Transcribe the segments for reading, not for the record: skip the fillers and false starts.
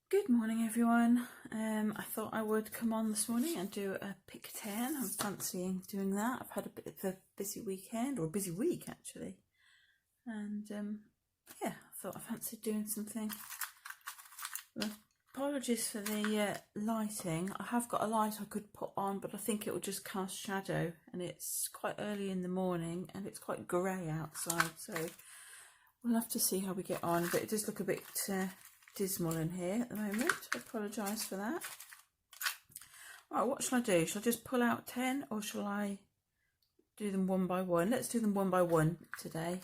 Good morning everyone. I thought I would come on this morning and do a pick 10. I'm fancying doing that. I've had a bit of a busy weekend, or a busy week actually, and yeah, I thought I fancied doing something. Apologies for the lighting. I have got a light I could put on, but I think it will just cast shadow, and it's quite early in the morning and it's quite grey outside, so we'll have to see how we get on. But it does look a bit dismal in here at the moment. I apologise for that. Right, what shall I do? Shall I just pull out 10 or shall I do them one by one? Let's do them one by one today.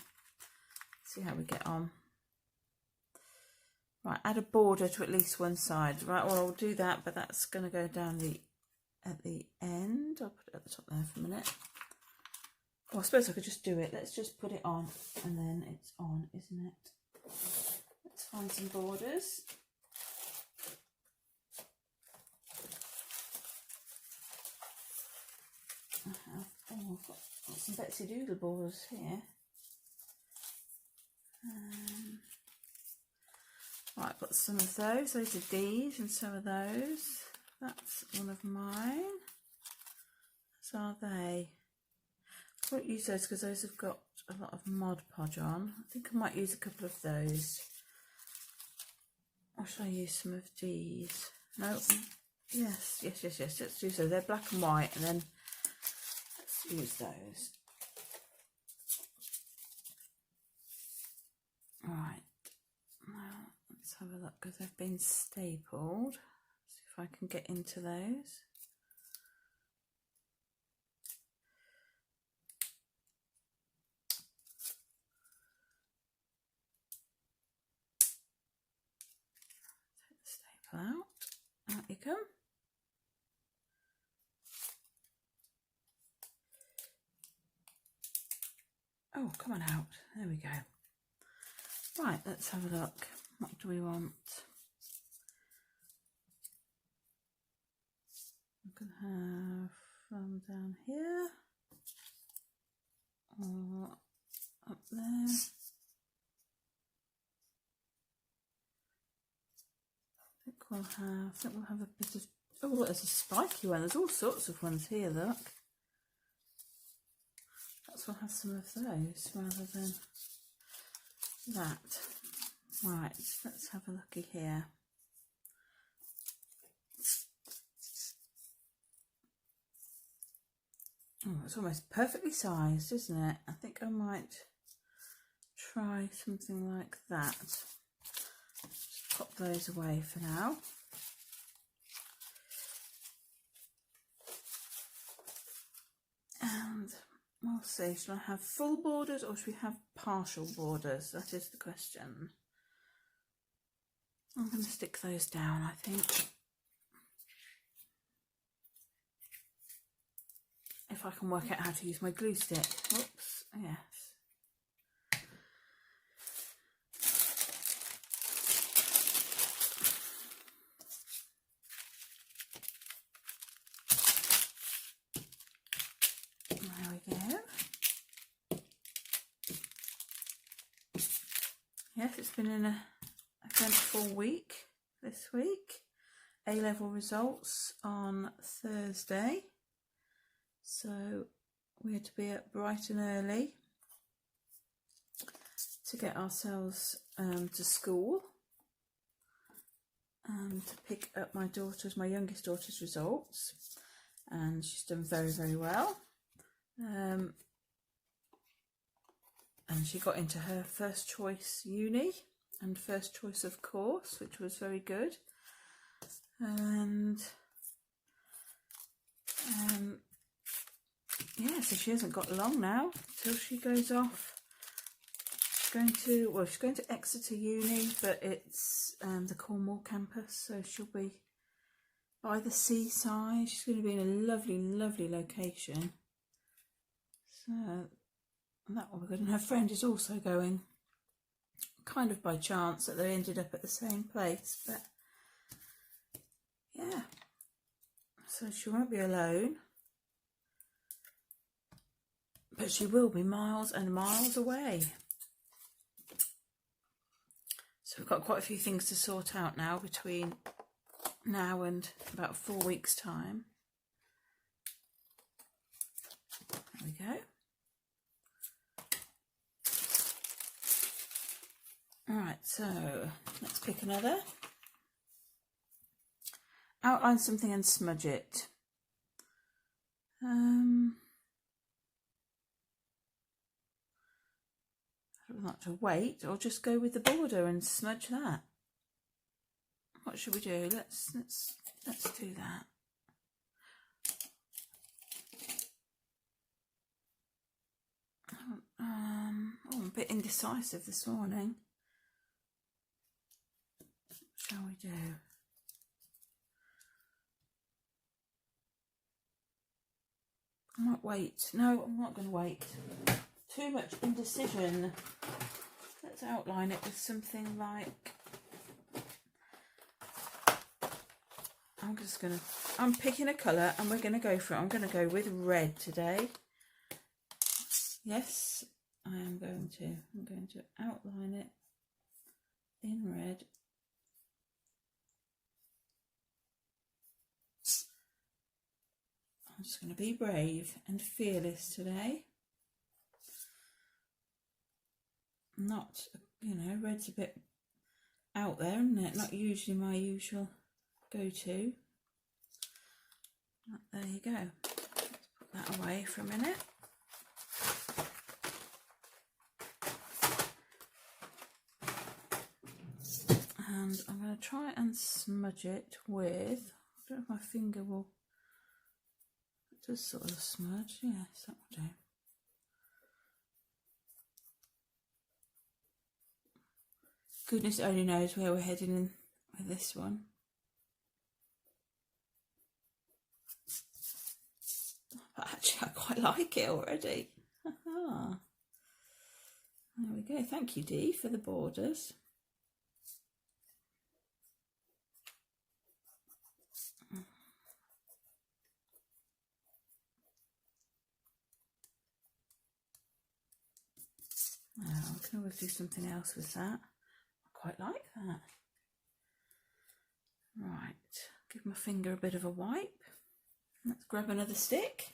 See how we get on. Right, add a border to at least one side. Right, well I'll do that, but that's going to go down at the end. I'll put it at the top there for a minute. Oh, I suppose I could just do it. Let's just put it on and then it's on, isn't it? Let's find some borders. I've got some Betsy Doodle borders here. Right, I've got some of those. Those are these and some of those. That's one of mine. So are they? I won't use those because those have got a lot of Mod Podge on. I think I might use a couple of those. Or shall I use some of these? No. Yes. Let's do so. They're black and white, and then let's use those. Right. Now let's have a look because they've been stapled. See if I can get into those. Out you come. Oh, come on out. There we go. Right, let's have a look. What do we want? We can have from down here or up there. I think we'll have a bit of, oh, there's a spiky one. There's all sorts of ones here, look. Perhaps we'll have some of those rather than that. Right, let's have a looky here. Oh, it's almost perfectly sized, isn't it? I think I might try something like that. Just pop those away for now. And we'll see, should I have full borders or should we have partial borders? That is the question. I'm going to stick those down, I think. If I can work out how to use my glue stick. Whoops, yes. There we go. Yes, it's been an eventful week this week. A-level results on Thursday. So we had to be up bright and early to get ourselves to school and to pick up my youngest daughter's results, and she's done very, very well. And she got into her first choice uni and first choice of course, which was very good. And yeah, so she hasn't got long now till she goes off. She's going to Exeter Uni, but it's the Cornwall campus, so she'll be by the seaside. She's going to be in a lovely, lovely location. So that will be good. And her friend is also going, kind of by chance that they ended up at the same place, but yeah. So she won't be alone. But she will be miles and miles away. So we've got quite a few things to sort out now between now and about 4 weeks' time. There we go. Alright, so let's pick another. Outline something and smudge it. I don't want to wait or just go with the border and smudge that. What should we do? Let's do that. I'm a bit indecisive this morning. What shall we do? I might wait. No, I'm not going to wait. Too much indecision. Let's outline it with something like... I'm picking a colour and we're going to go for it. I'm going to go with red today. Yes, I am going to. I'm going to outline it in red. I'm just going to be brave and fearless today. Not, you know, red's a bit out there, isn't it? Not usually my usual go-to. There you go. Let's put that away for a minute. And I'm going to try and smudge it with, I don't know if my finger will, it does sort of smudge, yes, that will do. Goodness only knows where we're heading in with this one. But actually I quite like it already. There we go, thank you Dee for the borders. Now I can always do something else with that. I quite like that. Right, give my finger a bit of a wipe. Let's grab another stick.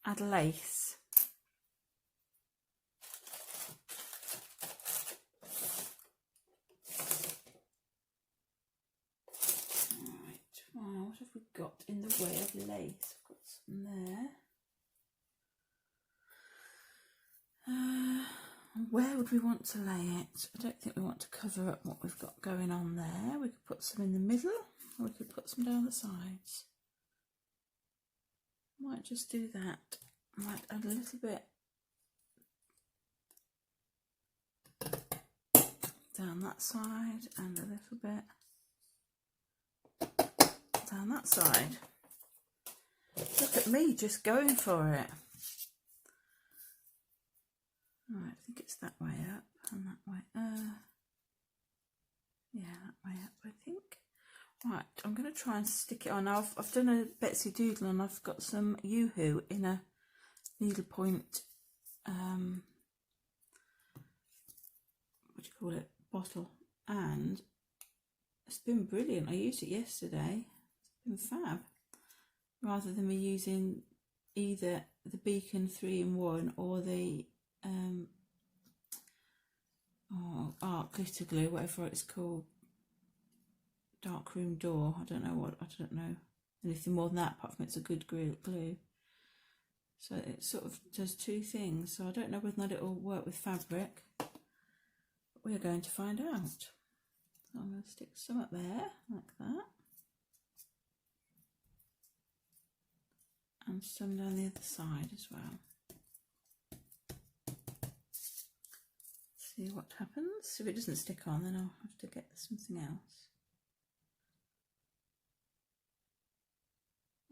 Add lace. Right, well, what have we got in the way of lace? I've got some there. Where would we want to lay it? I don't think we want to cover up what we've got going on there. We could put some in the middle, or we could put some down the sides. Might just do that. Might add a little bit down that side and a little bit down that side. Look at me just going for it. Right, I think it's that way up and that way. Yeah, that way up, I think. Right, I'm going to try and stick it on. Now, I've done a Betsy Doodle and I've got some Yoo-Hoo in a needlepoint, what do you call it, bottle. And it's been brilliant. I used it yesterday. It's been fab. Rather than me using either the Beacon 3-in-1 or the art glitter glue, whatever it's called, darkroom door. I don't know anything more than that apart from it's a good glue. So it sort of does two things. So I don't know whether or not it will work with fabric, but we're going to find out. So I'm going to stick some up there like that, and some down the other side as well. See what happens. If it doesn't stick on, then I'll have to get something else.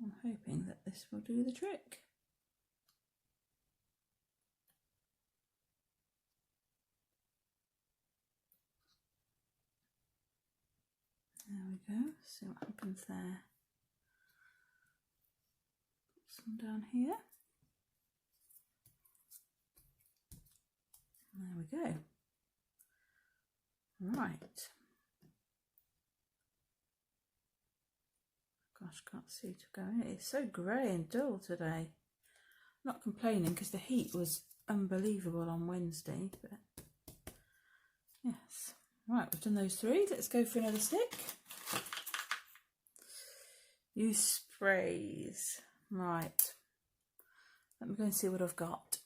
I'm hoping that this will do the trick. There we go. See what happens there. Put some down here. There we go. Right. Gosh, can't see to go in. It's so grey and dull today. Not complaining because the heat was unbelievable on Wednesday, but yes. Right, we've done those three. Let's go for another stick. Use sprays. Right. Let me go and see what I've got.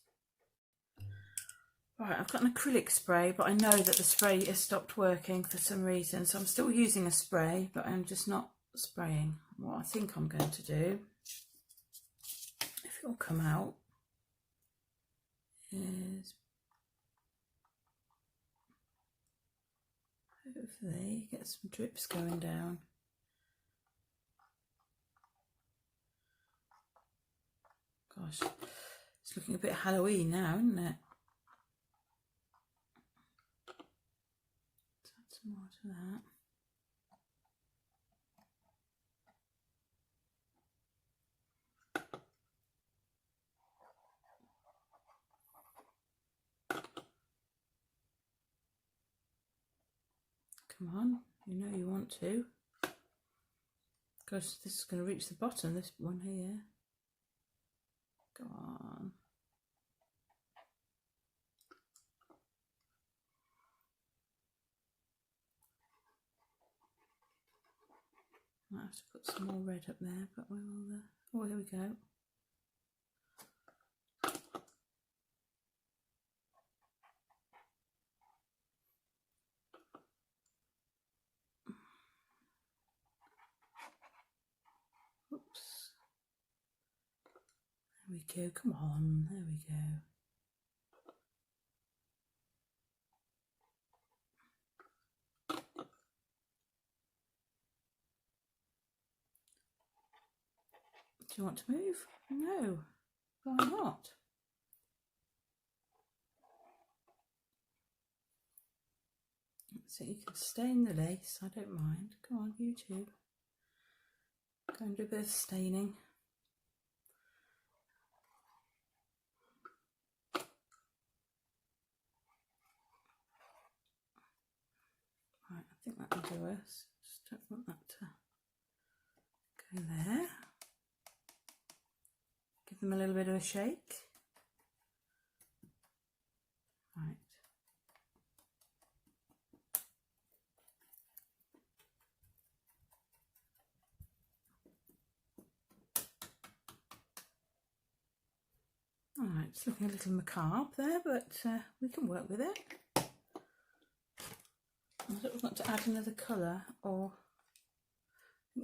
Right, I've got an acrylic spray, but I know that the spray has stopped working for some reason, so I'm still using a spray, but I'm just not spraying. What I think I'm going to do, if it'll come out, is hopefully get some drips going down. Gosh, it's looking a bit Halloween now, isn't it? Let's add some more to that. Come on, you know you want to. Gosh, this is going to reach the bottom, this one here. Go on. Might have to put some more red up there, but we will. Oh, here we go. Oops. There we go. Come on. There we go. Do you want to move? No. Why not? So you can stain the lace. I don't mind. Come on, you too. Go and do a bit of staining. Right, I think that will do us. Just don't want that to go there. Give them a little bit of a shake. Right. Alright, it's looking a little macabre there, but we can work with it. I don't want to add another colour, or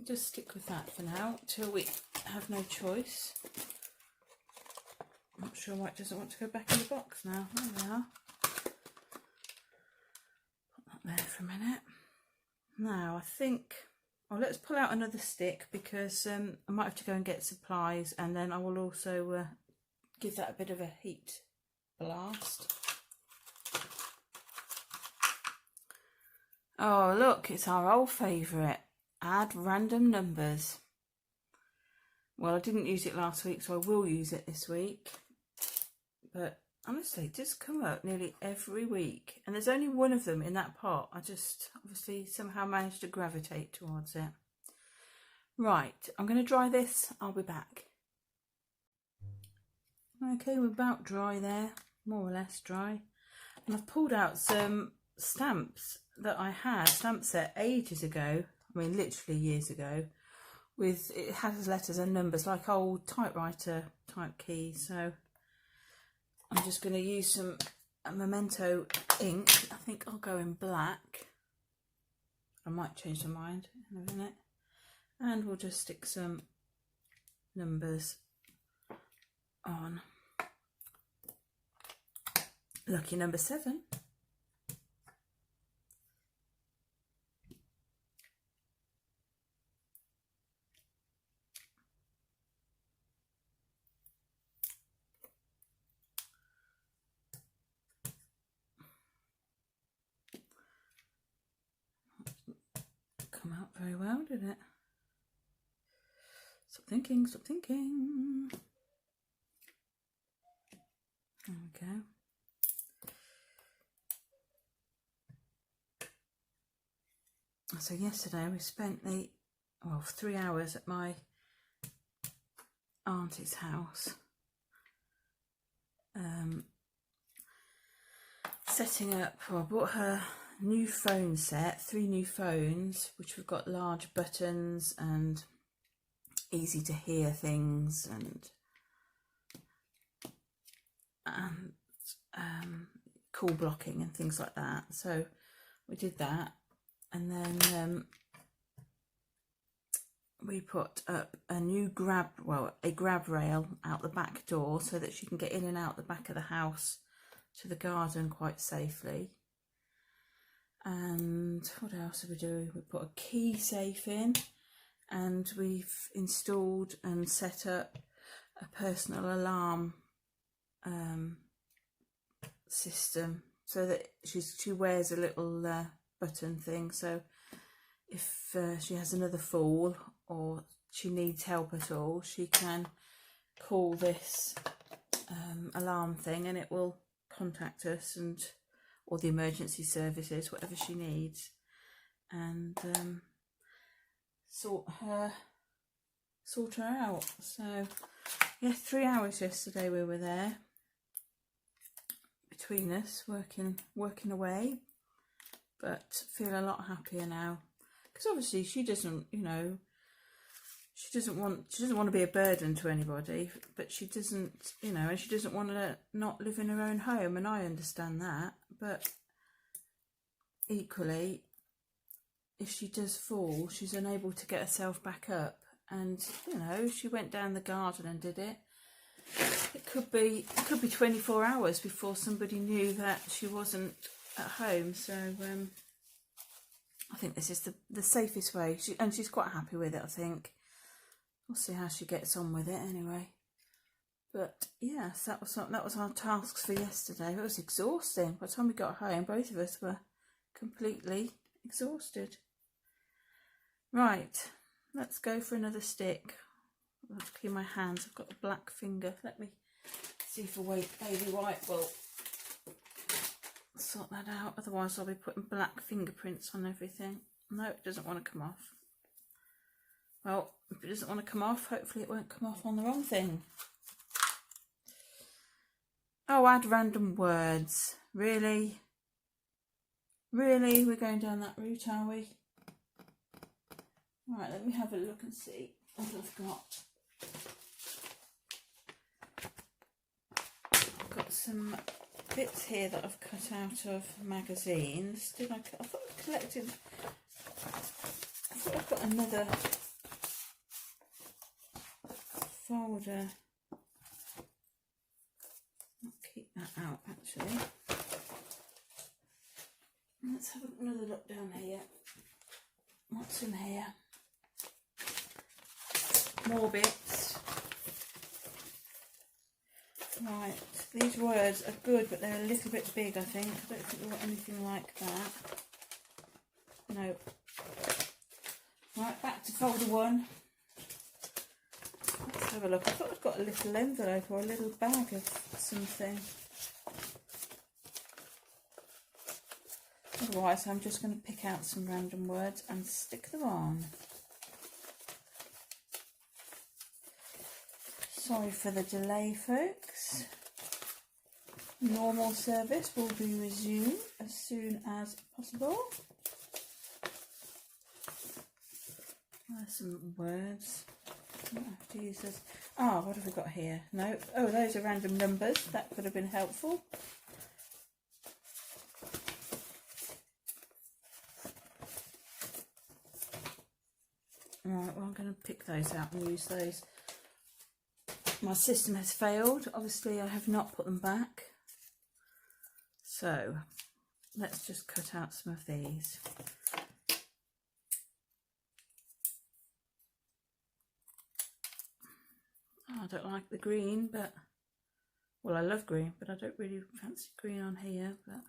just stick with that for now till we have no choice. I'm not sure why it doesn't want to go back in the box now. There we are. Put that there for a minute. Now I think, oh, let's pull out another stick because I might have to go and get supplies, and then I will also give that a bit of a heat blast. Oh look, it's our old favourite, add random numbers. Well, I didn't use it last week, so I will use it this week. But honestly, it does come up nearly every week, and there's only one of them in that pot. I just obviously somehow managed to gravitate towards it. Right, I'm going to dry this. I'll be back. Okay, we're about dry there, more or less dry. And I've pulled out some stamps that I had, stamp set ages ago. I mean, literally years ago. With, it has letters and numbers like old typewriter type keys. So I'm just going to use some Memento ink. I think I'll go in black. I might change my mind in a minute. And we'll just stick some numbers on. Lucky number 7. Come out very well, didn't it? Stop thinking, stop thinking. There we go. So yesterday we spent 3 hours at my auntie's house, setting up. Well, I bought her new phone set, 3 new phones, which have got large buttons and easy to hear things, and call blocking and things like that. So we did that, and then we put up a new grab rail out the back door so that she can get in and out the back of the house to the garden quite safely. And what else did we do? We put a key safe in, and we've installed and set up a personal alarm system, so that she wears a little button thing, so if she has another fall or she needs help at all, she can call this alarm thing and it will contact us or the emergency services, whatever she needs, and sort her out. So yeah, 3 hours yesterday we were there between us, working away, but feel a lot happier now, because obviously she doesn't want to be a burden to anybody, but she doesn't, and she doesn't want to not live in her own home, and I understand that. But equally, if she does fall, she's unable to get herself back up, and she went down the garden and did it. It could be 24 hours before somebody knew that she wasn't at home. So I think this is the safest way, and she's quite happy with it. I think we'll see how she gets on with it anyway. But yes, that was our tasks for yesterday. It was exhausting. By the time we got home, both of us were completely exhausted. Right, let's go for another stick. I'll have to clean my hands. I've got a black finger. Let me see if a baby wipe will sort that out. Otherwise I'll be putting black fingerprints on everything. No, it doesn't want to come off. Well, if it doesn't want to come off, hopefully it won't come off on the wrong thing. Oh, add random words. Really? Really? We're going down that route, are we? Right, let me have a look and see what I've got. I've got some bits here that I've cut out of magazines. I thought I collected. I thought I've got another folder. I'll keep that out actually. Let's have another look down here. What's in here? More bits. Right, these words are good, but they're a little bit big, I think. I don't think we want anything like that. No. Right, back to folder 1. Let's have a look. I thought I'd got a little envelope or a little bag of something. Otherwise, I'm just going to pick out some random words and stick them on. Sorry for the delay, folks. Normal service will be resumed as soon as possible. There's some words. I don't have to use this. Oh, what have we got here? No. Oh, those are random numbers. That could have been helpful. Right, well, I'm going to pick those out and use those. My system has failed. Obviously, I have not put them back. So, let's just cut out some of these. Oh, I don't like the green, but... Well, I love green, but I don't really fancy green on here, but...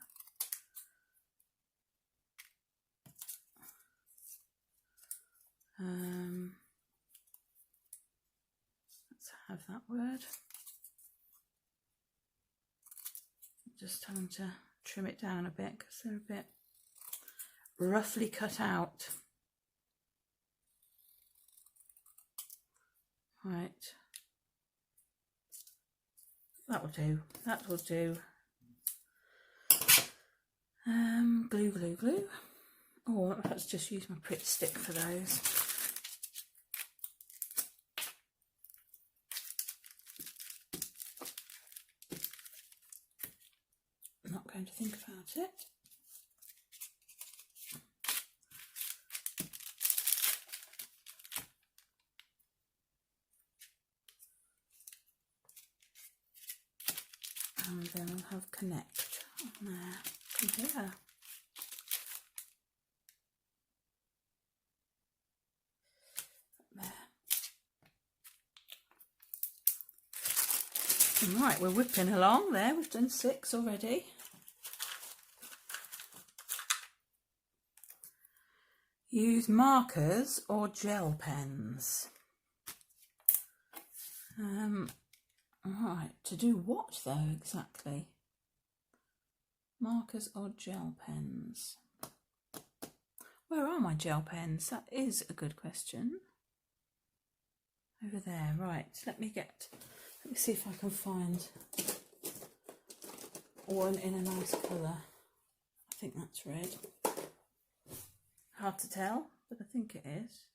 Let's have that word. Just having to trim it down a bit because they're a bit roughly cut out. Right. That will do. That will do. Glue, glue, glue. Oh, let's just use my Pritt stick for those. I'm not going to think about it. And then I'll have connect on there. From here. Right, we're whipping along there. We've done 6 already. Use markers or gel pens. Right, to do what though exactly? Markers or gel pens? Where are my gel pens? That is a good question. Over there, right. Let me see if I can find one in a nice colour. I think that's red. Hard to tell, but I think it is.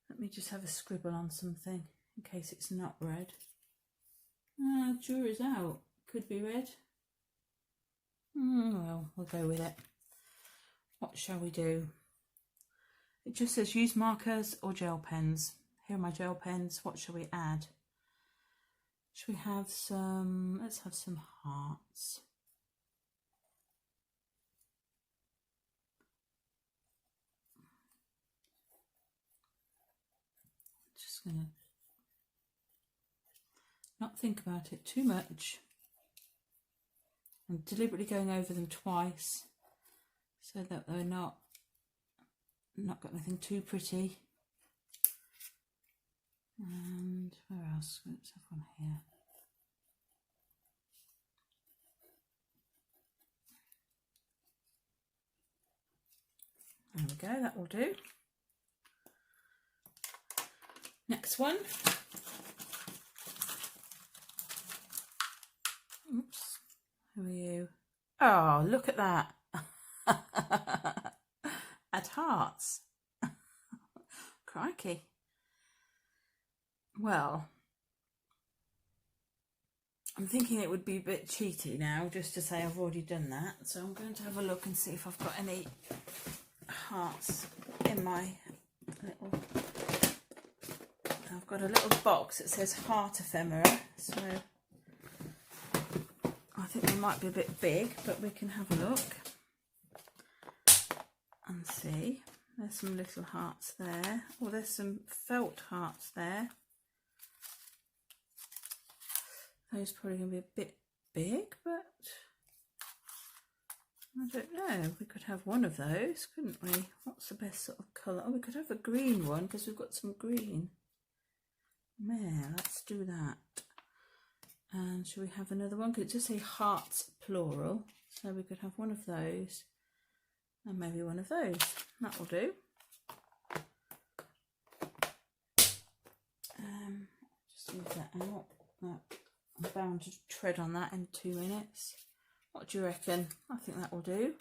Let me just have a scribble on something in case it's not red. Jury's out. Could be red. Well, we'll go with it. What shall we do? It just says use markers or gel pens. Here are my gel pens. What shall we add? Shall we have some, let's have some hearts. Just going to not think about it too much. I'm deliberately going over them twice so that they're not got anything too pretty. And where else? Let's have one here. There we go, that will do. Next one. Oops, who are you? Oh, look at that. Add hearts. Crikey. Well, I'm thinking it would be a bit cheaty now just to say I've already done that. So I'm going to have a look and see if I've got any hearts in my little... I've got a little box that says heart ephemera. So I think they might be a bit big, but we can have a look and see. There's some little hearts there. Oh, there's some felt hearts there. Those probably going to be a bit big, but I don't know. We could have one of those, couldn't we? What's the best sort of colour? Oh, we could have a green one because we've got some green. Yeah, let's do that. And shall we have another one? Could it just say hearts plural? So we could have one of those and maybe one of those. That will do. Just leave that out. I'm bound to tread on that in 2 minutes. What do you reckon? I think that will do.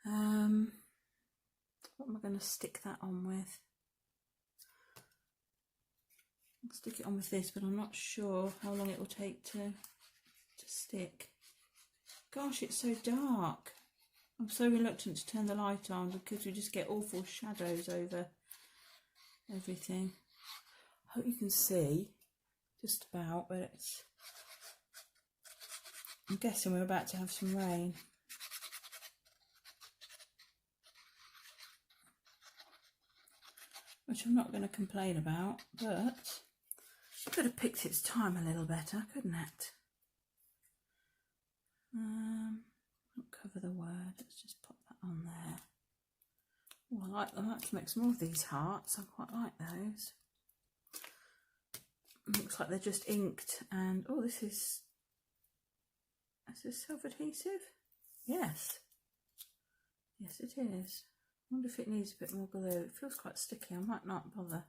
What am I going to stick that on with? I'll stick it on with this, but I'm not sure how long it will take to stick. Gosh, it's so dark. I'm so reluctant to turn the light on because we just get awful shadows over everything. I hope you can see just about, but it's... I'm guessing we're about to have some rain. Which I'm not going to complain about, but it could have picked its time a little better, couldn't it? Not cover the word, let's just pop that on there. Oh, I like to make some more of these hearts, I quite like those. It looks like they're just inked, and oh, this is self-adhesive. Yes. Yes, it is. I wonder if it needs a bit more glue. It feels quite sticky. I might not bother.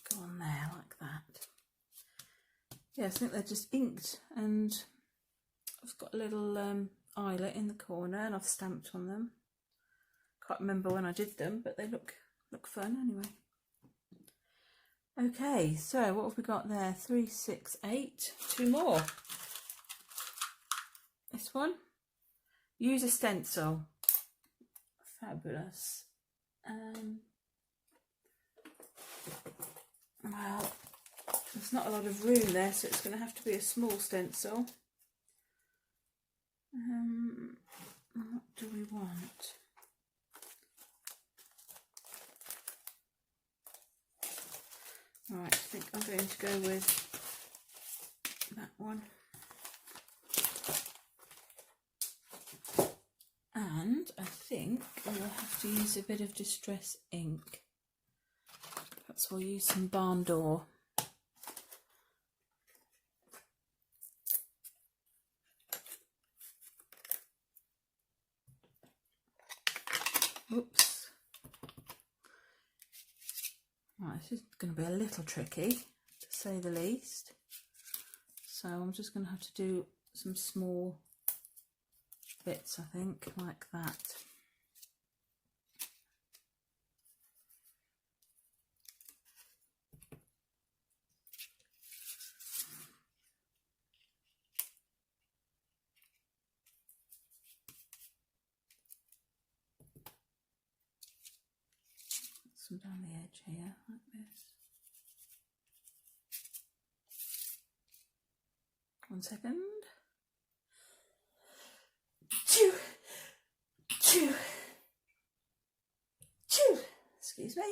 Go on there like that. Yes, I think they're just inked, and I've got a little eyelet in the corner, and I've stamped on them. Can't remember when I did them, but they look fun anyway. Okay, so what have we got there? 3, 6, 8. 2 more. This one. Use a stencil. Fabulous. Well, there's not a lot of room there, so it's going to have to be a small stencil. What do we want? Right, I think I'm going to go with that one. And I think we'll have to use a bit of distress ink. Perhaps we'll use some barn door. Oops. Right, this is going to be a little tricky, to say the least. So I'm just going to have to do some small bits, I think, like that. Some down the edge here, like this. 1 second. Choo! Choo! Choo! Excuse me.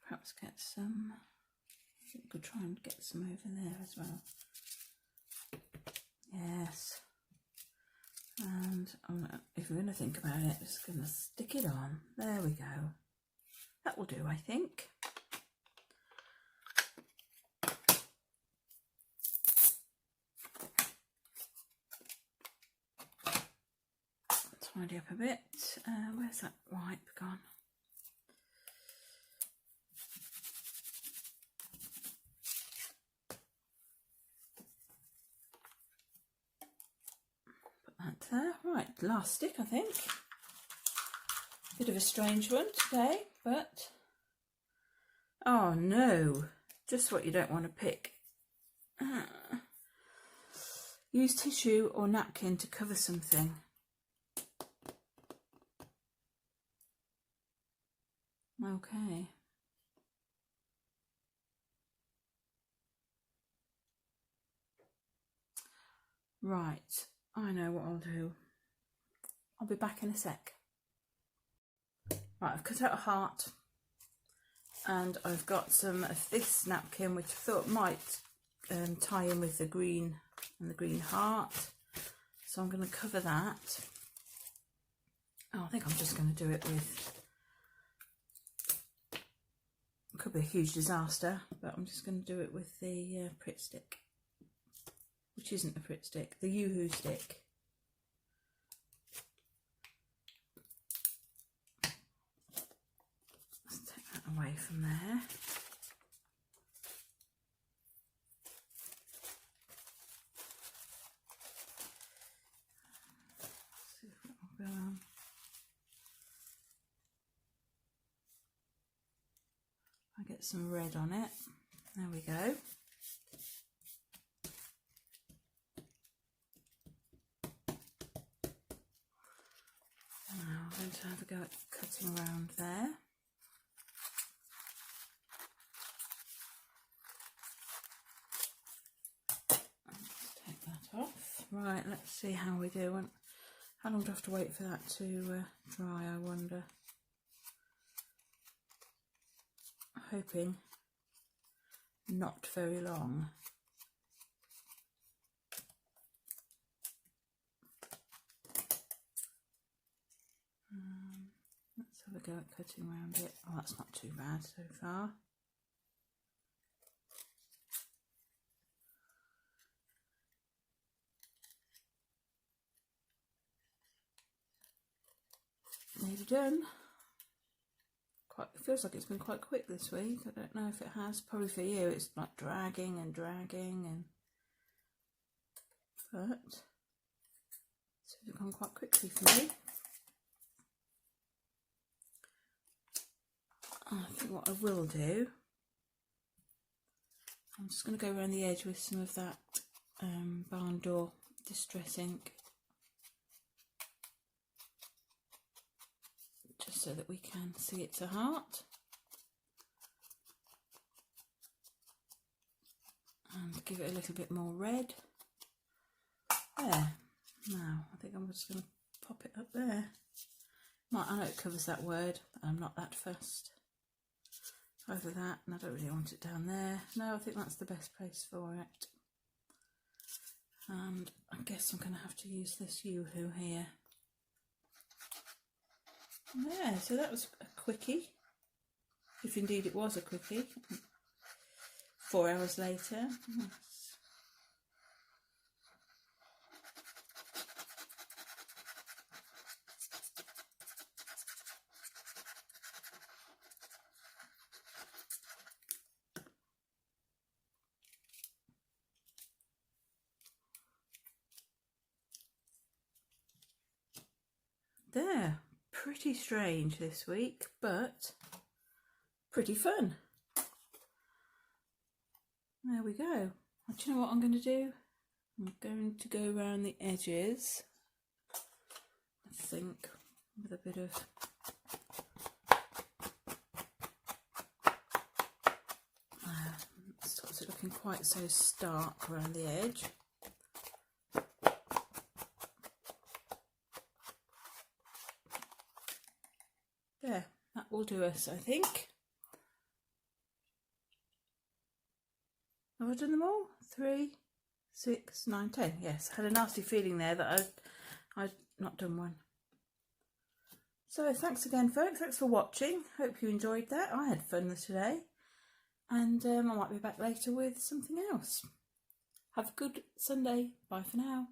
Perhaps get some. I could try and get some over there as well. Yes. And if we're going to think about it, just going to stick it on. There we go. That will do, I think. Tidy up a bit. Where's that wipe gone? Put that there. Right, last stick, I think. Bit of a strange one today, but oh no, just what you don't want to pick. Use tissue or napkin to cover something. Okay. Right, I know what I'll do. I'll be back in a sec. Right, I've cut out a heart, and I've got some of this napkin, which I thought might tie in with the green and the green heart. So I'm going to cover that. Oh, I think I'm just going to do it with, it could be a huge disaster, but I'm just going to do it with the Pritt stick, which isn't a Pritt stick, the Yoo-hoo stick. Let's take that away from there. See if it will go on. I get some red on it. There we go. Now I'm going to have a go at cutting around there. Let's take that off. Right, let's see how we do. How long do I have to wait for that to dry, I wonder? Hoping not very long. go at cutting around it. Oh, that's not too bad so far. Nearly done. It feels like it's been quite quick this week. I don't know if it has. Probably for you it's like dragging and but it's gone quite quickly for me. I think what I will do, I'm just going to go around the edge with some of that barn door distress ink, just so that we can see it's a heart. And give it a little bit more red. There. Now, I think I'm just going to pop it up there. I know it covers that word, but I'm not that fussed. Either that, and I don't really want it down there. No, I think that's the best place for it. And I guess I'm going to have to use this yoo-hoo here. Yeah, so that was a quickie. If indeed it was a quickie. 4 hours later. Yes. There, pretty strange this week, but pretty fun. There we go. Do you know what I'm going to do? I'm going to go around the edges, I think, with a bit of stops it looking quite so stark around the edge. There, that will do us, I think. Have I done them all? 3, 6, 9, 10. Yes, I had a nasty feeling there that I'd not done one. So thanks again, folks. Thanks for watching. Hope you enjoyed that. I had fun today. And I might be back later with something else. Have a good Sunday. Bye for now.